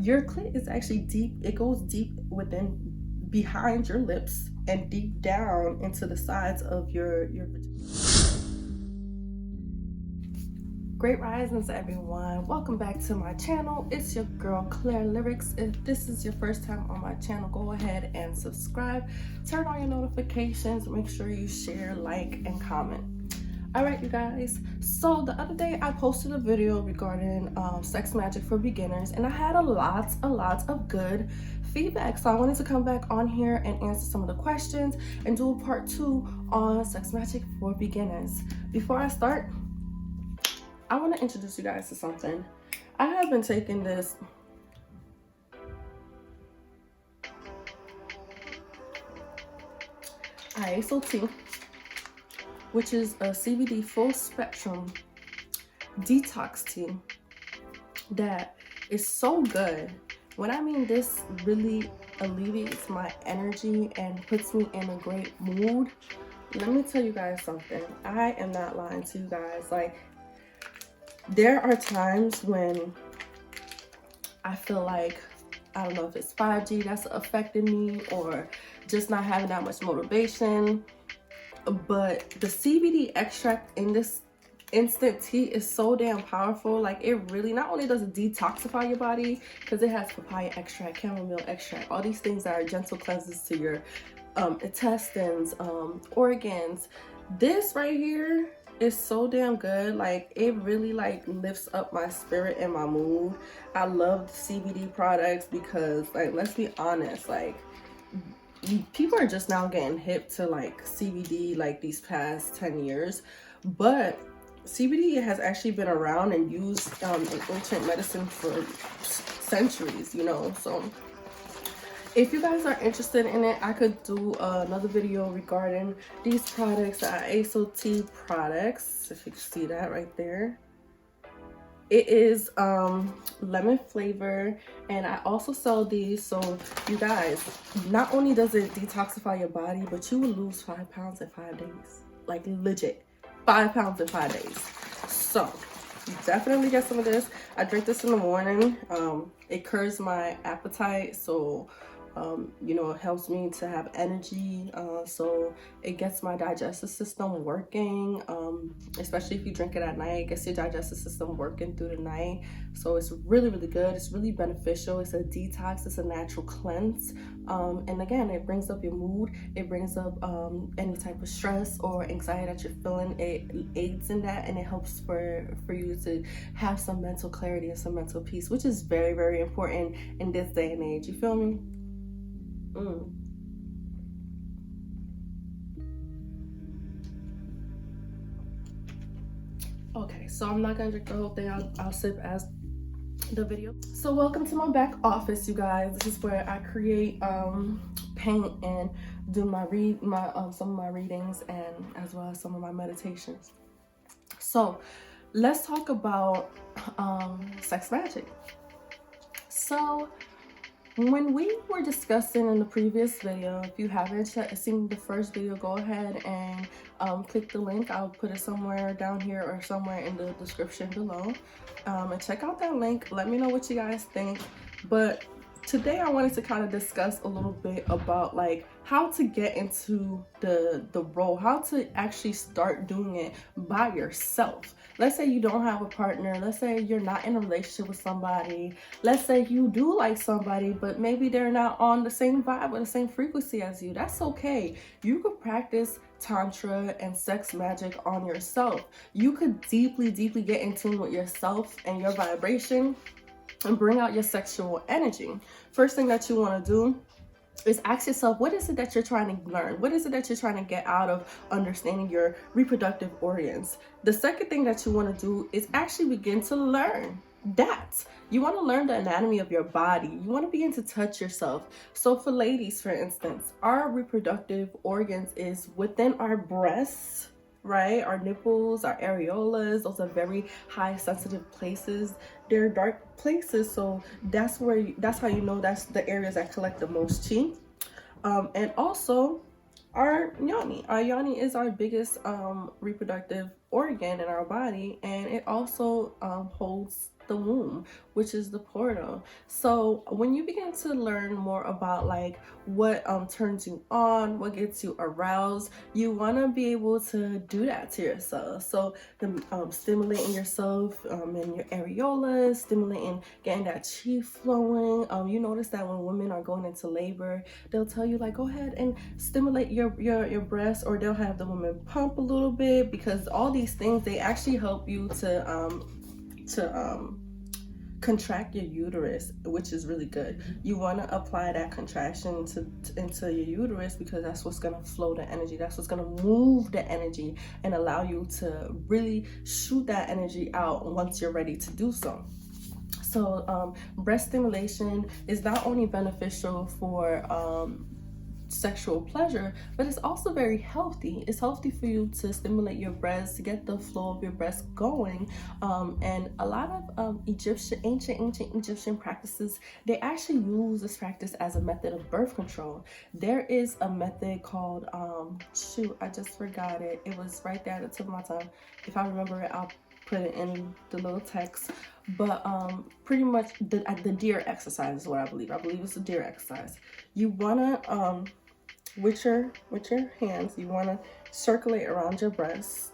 Your clit is actually deep. It goes deep within, behind your lips, and deep down into the sides of your Great risings, everyone. Welcome back to my channel. It's your girl Claire Lyrics. If this is your first time on my channel, go ahead and subscribe, turn on your notifications, make sure you share, like, and comment. All right, you guys, so the other day I posted a video regarding sex magic for beginners, and I had a lot of good feedback, so I wanted to come back on here and answer some of the questions and do a part 2 on sex magic for beginners. Before I start, I want to introduce you guys to something. I have been taking this tea, which is a CBD full spectrum detox tea that is so good. When I mean this really alleviates my energy and puts me in a great mood, let me tell you guys something. I am not lying to you guys. Like, there are times when I feel like, I don't know if it's 5G that's affecting me or just not having that much motivation, but the CBD extract in this instant tea is so damn powerful. Like, it really not only does it detoxify your body, because it has papaya extract, chamomile extract, all these things that are gentle cleanses to your intestines, organs. This right here is so damn good. Like, it really like lifts up my spirit and my mood. I love CBD products because, like, let's be honest, like, people are just now getting hip to like CBD like these past 10 years, but CBD has actually been around and used in ancient medicine for centuries, you know. So if you guys are interested in it, I could do another video regarding these products, tea products, if you can see that right there. It is lemon flavor, and I also sell these. So you guys, not only does it detoxify your body, but you will lose 5 pounds in 5 days. Like, legit 5 pounds in 5 days. So definitely get some of this. I drink this in the morning. It curbs my appetite, so you know, it helps me to have energy, so it gets my digestive system working, especially if you drink it at night. It gets your digestive system working through the night, so it's really good. It's really beneficial. It's a detox, it's a natural cleanse, and again, it brings up your mood. It brings up any type of stress or anxiety that you're feeling. It aids in that, and it helps for you to have some mental clarity and some mental peace, which is very important in this day and age. You feel me? Okay, so I'm not gonna drink the whole thing. I'll sip as the video. So welcome to my back office, you guys. This is where I create, paint, and do some of my readings, and as well as some of my meditations. So let's talk about sex magic. So when we were discussing in the previous video, if you haven't seen the first video, go ahead and click the link. I'll put it somewhere down here or somewhere in the description below, and check out that link. Let me know what you guys think. But today I wanted to kind of discuss a little bit about like how to get into the role, how to actually start doing it by yourself. Let's say you don't have a partner. Let's say you're not in a relationship with somebody. Let's say you do like somebody, but maybe they're not on the same vibe or the same frequency as you. That's okay. You could practice tantra and sex magic on yourself. You could deeply get in tune with yourself and your vibration and bring out your sexual energy. First thing that you want to do is ask yourself, what is it that you're trying to learn? What is it that you're trying to get out of understanding your reproductive organs? The second thing that you want to do is actually begin to learn that. You want to learn the anatomy of your body. You want to begin to touch yourself. So for ladies, for instance, our reproductive organs is within our breasts, right? Our nipples, our areolas, those are very high sensitive places. They're dark places, so that's how you know that's the areas that collect the most chi. And also our yoni. Our yoni is our biggest reproductive organ in our body, and it also holds the womb, which is the portal. So when you begin to learn more about like what turns you on, what gets you aroused, you want to be able to do that to yourself. So the stimulating yourself in your areolas, stimulating, getting that chi flowing. You notice that when women are going into labor, they'll tell you like, go ahead and stimulate your breast, or they'll have the woman pump a little bit, because all these things, they actually help you to contract your uterus, which is really good. You want to apply that contraction into your uterus, because that's what's going to flow the energy, that's what's going to move the energy and allow you to really shoot that energy out once you're ready to do so. So breast stimulation is not only beneficial for sexual pleasure, but it's also very healthy. It's healthy for you to stimulate your breasts, to get the flow of your breasts going. And a lot of ancient Egyptian practices, they actually use this practice as a method of birth control. There is a method called shoot, I just forgot it. It was right there at the tip of my tongue. If I remember it, I'll put it in the little text. But pretty much the deer exercise is what I believe. I believe it's a deer exercise. You wanna with your hands, you wanna circulate around your breasts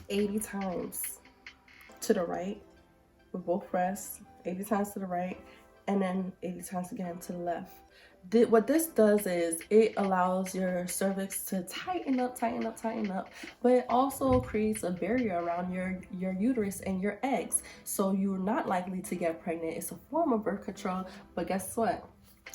80 times to the right with both breasts, 80 times to the right, and then 80 times again to the left. What this does is it allows your cervix to tighten up, but it also creates a barrier around your uterus and your eggs, so you're not likely to get pregnant. It's a form of birth control, but guess what?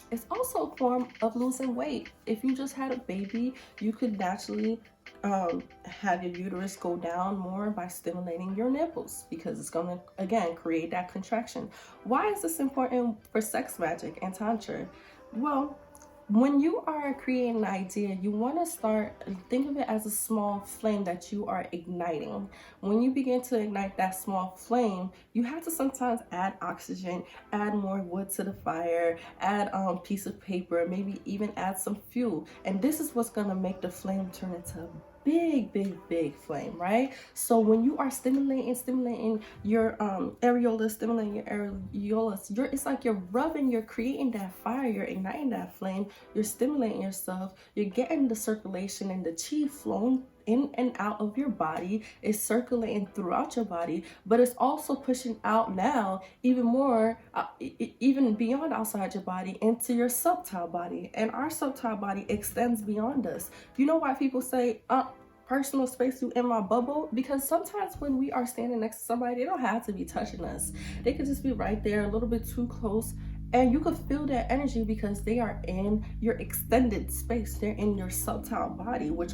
It's also a form of losing weight. If you just had a baby, you could naturally have your uterus go down more by stimulating your nipples, because it's going to, again, create that contraction. Why is this important for sex magic and tantra? Well, when you are creating an idea, you want to think of it as a small flame that you are igniting. When you begin to ignite that small flame, you have to sometimes add oxygen, add more wood to the fire, add a piece of paper, maybe even add some fuel. And this is what's going to make the flame turn into a big flame, right? So when you are stimulating your areolas, stimulating your areolas, it's like you're creating that fire, you're igniting that flame, you're stimulating yourself, you're getting the circulation and the chi flowing in and out of your body. It's circulating throughout your body, but it's also pushing out now even more, even beyond outside your body, into your subtile body. And our subtile body extends beyond us. You know why people say personal space, you in my bubble? Because sometimes when we are standing next to somebody, they don't have to be touching us. They could just be right there, a little bit too close, and you could feel that energy because they are in your extended space. They're in your subtile body, which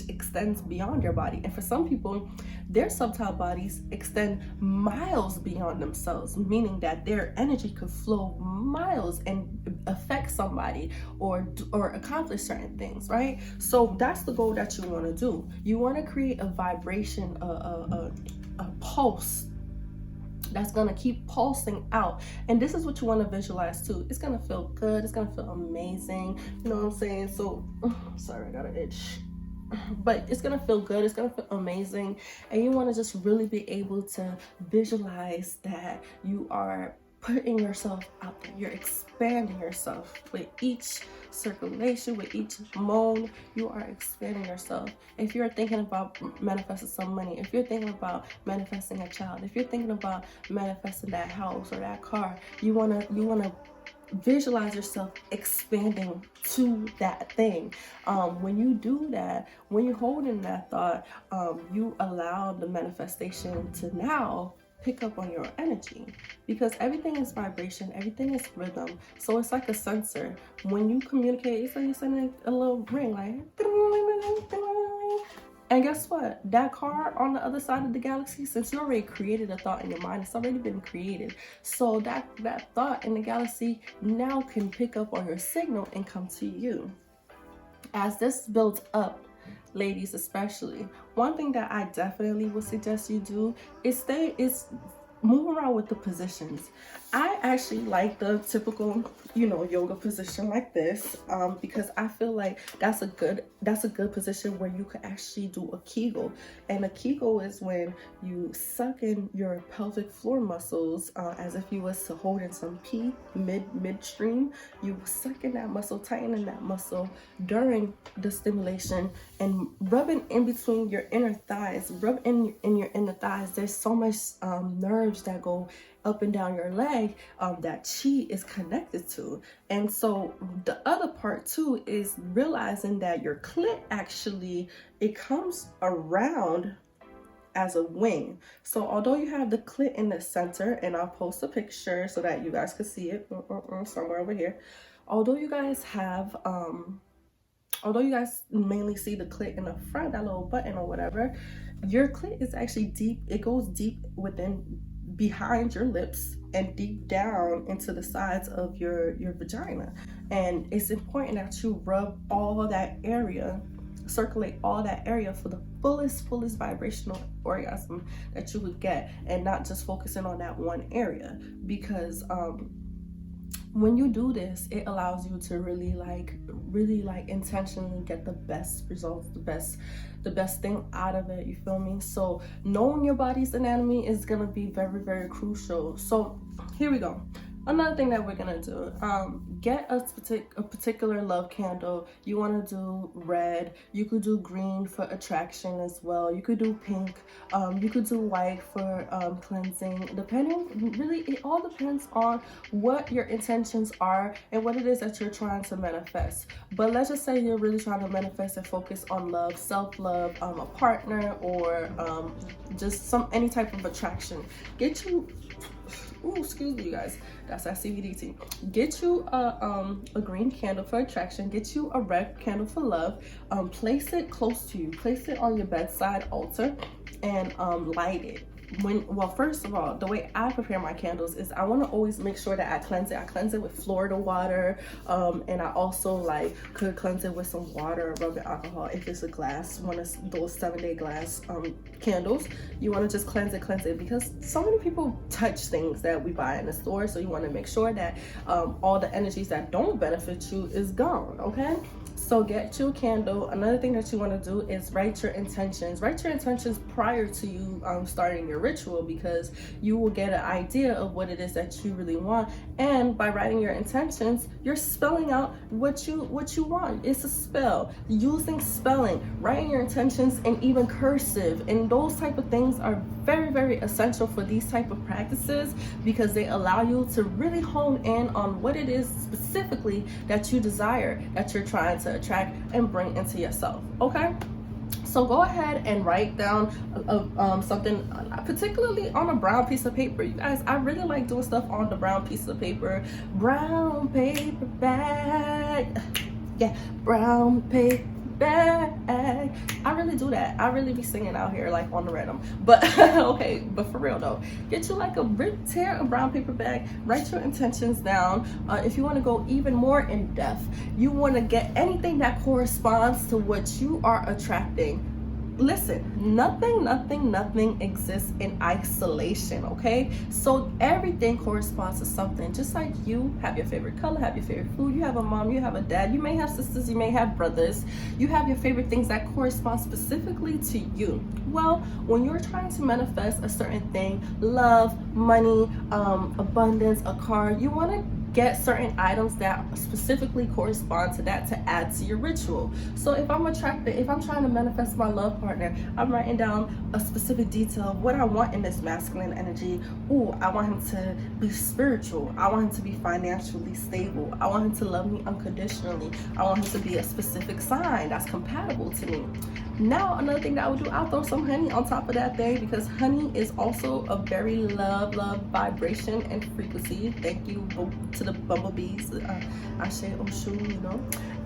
extends beyond your body. And for some people, their subtile bodies extend miles beyond themselves, meaning that their energy could flow miles and affect somebody or accomplish certain things, right? So that's the goal that you want to do. You want to create a vibration, a pulse that's gonna keep pulsing out. And this is what you want to visualize too. It's gonna feel good, it's gonna feel amazing, you know what I'm saying? So sorry, I got an itch, but it's gonna feel good, it's gonna feel amazing. And you want to just really be able to visualize that you are putting yourself out there, you're expanding yourself with each circulation, with each moan. You are expanding yourself. If you're thinking about manifesting some money, if you're thinking about manifesting a child, if you're thinking about manifesting that house or that car, you want to visualize yourself expanding to that thing. When you do that, when you hold in that thought, you allow the manifestation to now pick up on your energy, because everything is vibration, everything is rhythm. So it's like a sensor. When you communicate, it's like you're sending a little ring, like, and guess what? That car on the other side of the galaxy, since you already created a thought in your mind, it's already been created. So that thought in the galaxy now can pick up on your signal and come to you. As this builds up, ladies especially, one thing that I definitely would suggest you do is move around with the positions. I actually like the typical, yoga position like this, because I feel like that's a good position where you could actually do a Kegel. And a Kegel is when you suck in your pelvic floor muscles, as if you was to hold in some pee midstream. You suck in that muscle, tightening that muscle during the stimulation, and rubbing in between your inner thighs. Rub in your inner thighs. There's so much nerves that go up and down your leg that chi is connected to. And so the other part too is realizing that your clit actually, it comes around as a wing. So although you have the clit in the center, and I'll post a picture so that you guys can see it somewhere over here. Although you guys mainly see the clit in the front, that little button or whatever, your clit is actually deep. It goes deep behind your lips and deep down into the sides of your vagina. And it's important that you rub all of that area, circulate all that area for the fullest vibrational orgasm that you would get, and not just focusing on that one area. Because when you do this, it allows you to really intentionally get the best results, the best thing out of it. You feel me? So knowing your body's anatomy is gonna be very, very crucial. So here we go. Another thing that we're gonna do, get a particular love candle. You wanna do red, you could do green for attraction as well. You could do pink, you could do white for cleansing. Really, it all depends on what your intentions are and what it is that you're trying to manifest. But let's just say you're really trying to manifest and focus on love, self-love, a partner, or just any type of attraction. Excuse me, you guys. That's that CBD tea. Get you a green candle for attraction. Get you a red candle for love. Place it close to you. Place it on your bedside altar and light it. First of all, the way I prepare my candles is I want to always make sure that I cleanse it. I cleanse it with Florida water, and I also could cleanse it with some water or rubbing alcohol. If it's a glass, one of those 7-day glass candles, you want to just cleanse it, because so many people touch things that we buy in the store. So you want to make sure that all the energies that don't benefit you is gone. Okay. So get you a candle. Another thing that you want to do is write your intentions. Write your intentions prior to you starting your ritual, because you will get an idea of what it is that you really want. And by writing your intentions, you're spelling out what you want. It's a spell. Using spelling, writing your intentions, and even cursive, and those type of things are very, very essential for these type of practices, because they allow you to really hone in on what it is specifically that you desire, that you're trying to attract and bring into yourself. Okay, so go ahead and write down something, particularly on a brown piece of paper. You guys, I really like doing stuff on the brown piece of paper. Brown paper bag, yeah, brown paper bag. I really do that. I really be singing out here on the random. But okay, but for real though, get you tear a brown paper bag, write your intentions down. If you want to go even more in depth, you want to get anything that corresponds to what you are attracting. Listen, nothing exists in isolation, okay? So everything corresponds to something. Just like you have your favorite color, have your favorite food, you have a mom, you have a dad, you may have sisters, you may have brothers, you have your favorite things that correspond specifically to you. Well, when you're trying to manifest a certain thing, love, money, abundance, a car, you want to get certain items that specifically correspond to that to add to your ritual. So if I'm trying to manifest my love partner, I'm writing down a specific detail of what I want in this masculine energy. Ooh, I want him to be spiritual. I want him to be financially stable. I want him to love me unconditionally. I want him to be a specific sign that's compatible to me. Now, another thing that I would do, I'll throw some honey on top of that thing, because honey is also a very love vibration and frequency. Thank you to the bumblebees. Ashe Oshu,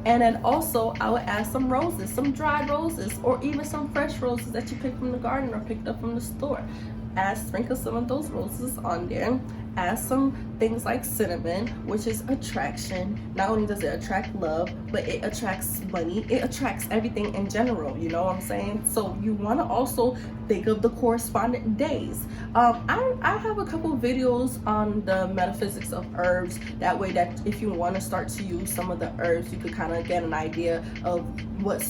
And then also I would add some roses, some dried roses, or even some fresh roses that you picked from the garden or picked up from the store. Sprinkle some of those roses on there. add some things like cinnamon, which is attraction. Not only does it attract love, but it attracts money. It attracts everything in general, you know what I'm saying? So you want to also think of the correspondent days. I have a couple videos on the metaphysics of herbs. That way, that if you want to start to use some of the herbs, you could kind of get an idea of what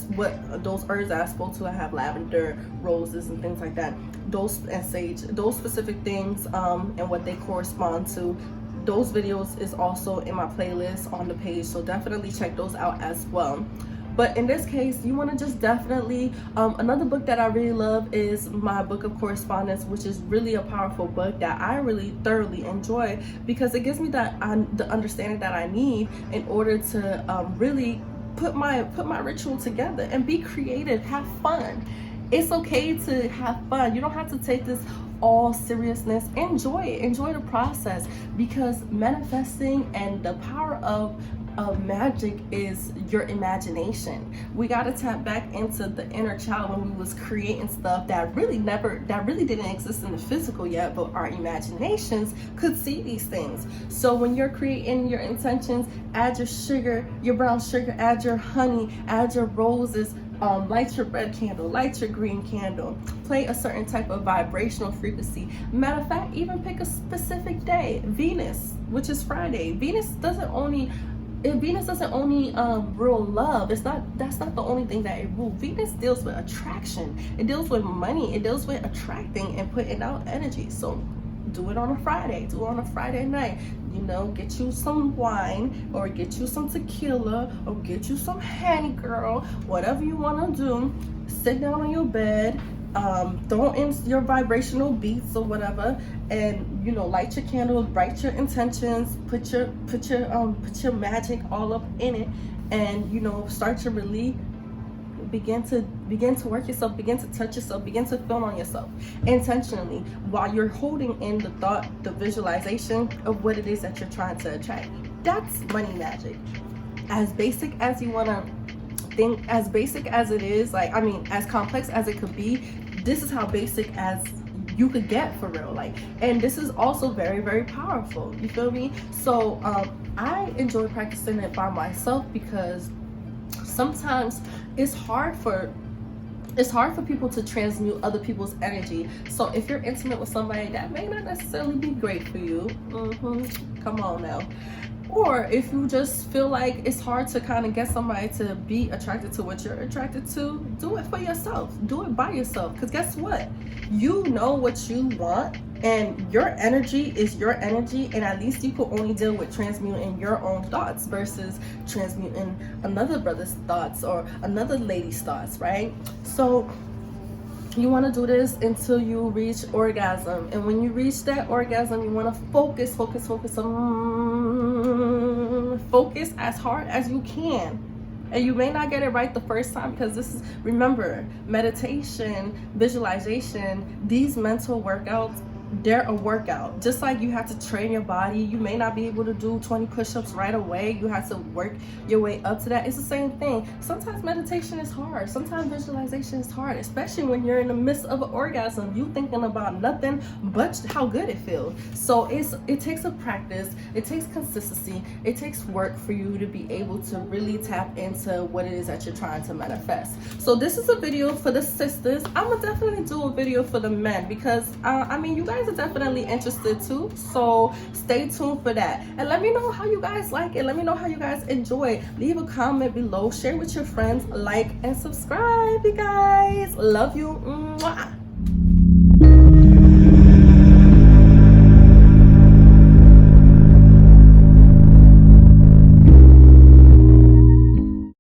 those herbs that I spoke to. I have lavender, roses, and things like that. Those, and sage, those specific things, and what they correspond to. Those videos is also in my playlist on the page, so definitely check those out as well. But in this case, you want to just definitely, another book that I really love is my book of correspondence, which is really a powerful book that I really thoroughly enjoy, because it gives me that the understanding that I need in order to really put my ritual together and be creative, have fun. It's okay to have fun. You don't have to take this all seriousness. Enjoy it. Enjoy the process, because manifesting and the power of magic is your imagination. We got to tap back into the inner child when we was creating stuff that really didn't exist in the physical yet, but our imaginations could see these things. So when you're creating your intentions, add your sugar, your brown sugar, add your honey, add your roses, light your red candle, light your green candle, play a certain type of vibrational frequency. Matter of fact, even pick a specific day. Venus, which is Friday. Venus doesn't only rule love. That's not the only thing that it rules. Venus deals with attraction. It deals with money. It deals with attracting and putting out energy. So do it on a Friday. Do it on a Friday night. You know, get you some wine, or get you some tequila, or get you some honey, girl. Whatever you want to do. Sit down on your bed. Throw in your vibrational beats or whatever, and you know, light your candle, write your intentions, put your magic all up in it, and you know, start to really begin to work yourself, begin to touch yourself, begin to feel on yourself intentionally, while you're holding in the thought, the visualization of what it is that you're trying to attract. That's money magic. As basic as you want to think, as basic as it is, like, I mean, as complex as it could be, this is how basic as you could get, for real. Like, and this is also very, very powerful, you feel me? So I enjoy practicing it by myself, because sometimes it's hard for people to transmute other people's energy. So if you're intimate with somebody, that may not necessarily be great for you. Come on now. Or if you just feel like it's hard to kind of get somebody to be attracted to what you're attracted to, do it for yourself. Do it by yourself. Because guess what? You know what you want, and your energy is your energy, and at least you could only deal with transmuting your own thoughts versus transmuting another brother's thoughts or another lady's thoughts, right? So you want to do this until you reach orgasm, and when you reach that orgasm, you want to focus as hard as you can. And you may not get it right the first time, because this is, remember, meditation, visualization, these mental workouts, they're a workout. Just like you have to train your body, you may not be able to do 20 push-ups right away. You have to work your way up to that. It's the same thing. Sometimes meditation is hard. Sometimes visualization is hard, especially when you're in the midst of an orgasm. You thinking about nothing but how good it feels. So it takes a practice. It takes consistency. It takes work for you to be able to really tap into what it is that you're trying to manifest. So this is a video for the sisters. I'm gonna definitely do a video for the men, because I mean, you guys are definitely interested too, so stay tuned for that. And let me know how you guys like it. Let me know how you guys enjoy it. Leave a comment below, share with your friends, like and subscribe, you guys. Love you. Mwah.